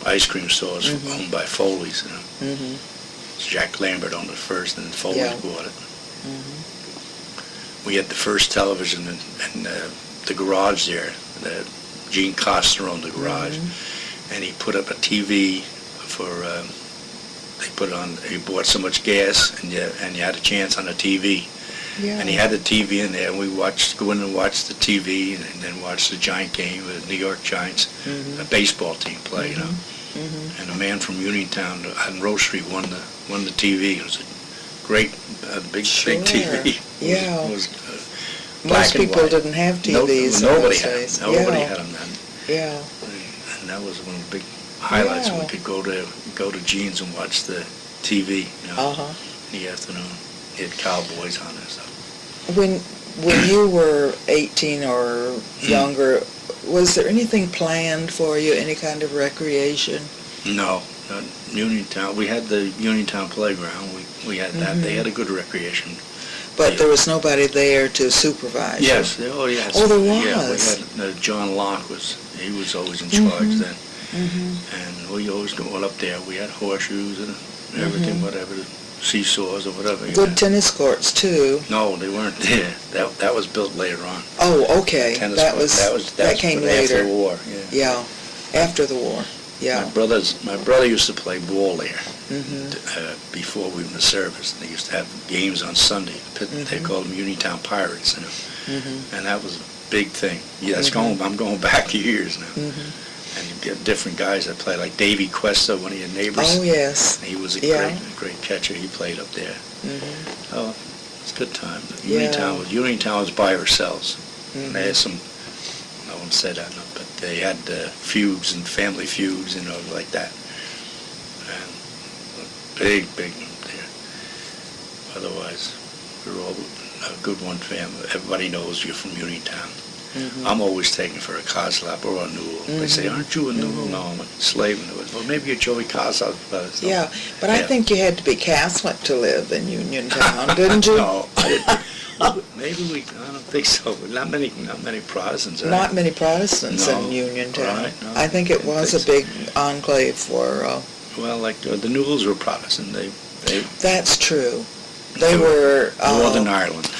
ice cream store was owned by Foley's. Jack Lambert owned it first, and then Foley's bought it. We had the first television in the garage there. Gene Costner owned the garage, and he put up a TV for. They put it on. He bought so much gas, and you had a chance on the TV. Yeah. And he had the TV in there, and we go in and watch the TV, and then watch the Giant game with the New York Giants, a baseball team play, And a man from Uniontown on Rose Street won the TV. It was a great, big TV. Yeah. It was black Most and people white. didn't have TVs. Nobody in had those them. days. Nobody had them then. Yeah. And that was one of the big highlights. Yeah. We could go to Gene's and watch the TV in the afternoon. He had cowboys on and stuff. When you were 18 or younger, was there anything planned for you, any kind of recreation? No, not Uniontown. We had the Uniontown playground. We had that. They had a good recreation. But there was nobody there to supervise Yes. you? Oh, yes. Oh, there was? Yeah, we had John Locke he was always in charge then. And we always go up there. We had horseshoes and everything, whatever, seesaws or whatever. Good tennis courts, too. No, they weren't there. That was built later on. Oh, okay. That came later. After the war. Yeah, after the war. Yeah. My brother used to play ball there before we were in the service. They used to have games on Sunday. They called them Uniontown Pirates, and that was a big thing. Yeah, I'm going back years now. And you get different guys that play, like Davey Cuesta, one of your neighbors. Oh, yes. He was a great catcher. He played up there. Oh, it's a good time. Uniontown was by ourselves. And they had some, I won't say that, but they had feuds and family feuds, like that. And big up there. Otherwise, we're all a good one family. Everybody knows you're from Uniontown. I'm always taken for a Kozlap or a Newell. They say, aren't you a Newell? No, I'm a Slavin. Well, maybe you're Joey Kozlap. Yeah, but I think you had to be Catholic to live in Uniontown, didn't you? No, I didn't. Maybe I don't think so. Not many Protestants. Not many Protestants in Uniontown. Right, no, I think it was a big enclave for... well, like the Newells were Protestant. That's true. They were... Northern Ireland.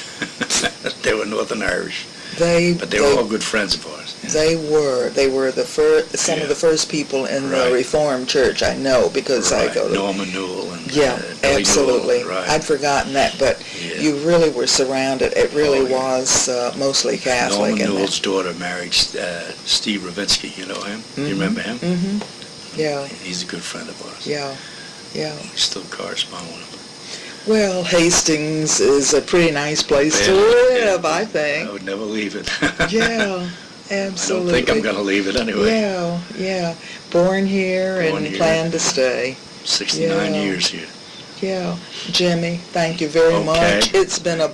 They were Northern Irish. But they were all good friends of ours. Yeah. They were some of the first people in the Reformed Church, I know, because I go to... Norman Newell and absolutely. Newell, right. I'd forgotten that, but you really were surrounded. It really was mostly Catholic. Norman Newell's daughter married Steve Ravinsky. You know him? You remember him? Yeah. He's a good friend of ours. Yeah. We still correspond with him. Well, Hastings is a pretty nice place to live, I think. I would never leave it. Yeah, absolutely. I don't think I'm going to leave it anyway. Yeah. Born here and plan to stay. 69 years here. Yeah. Jimmy, thank you very much. It's been a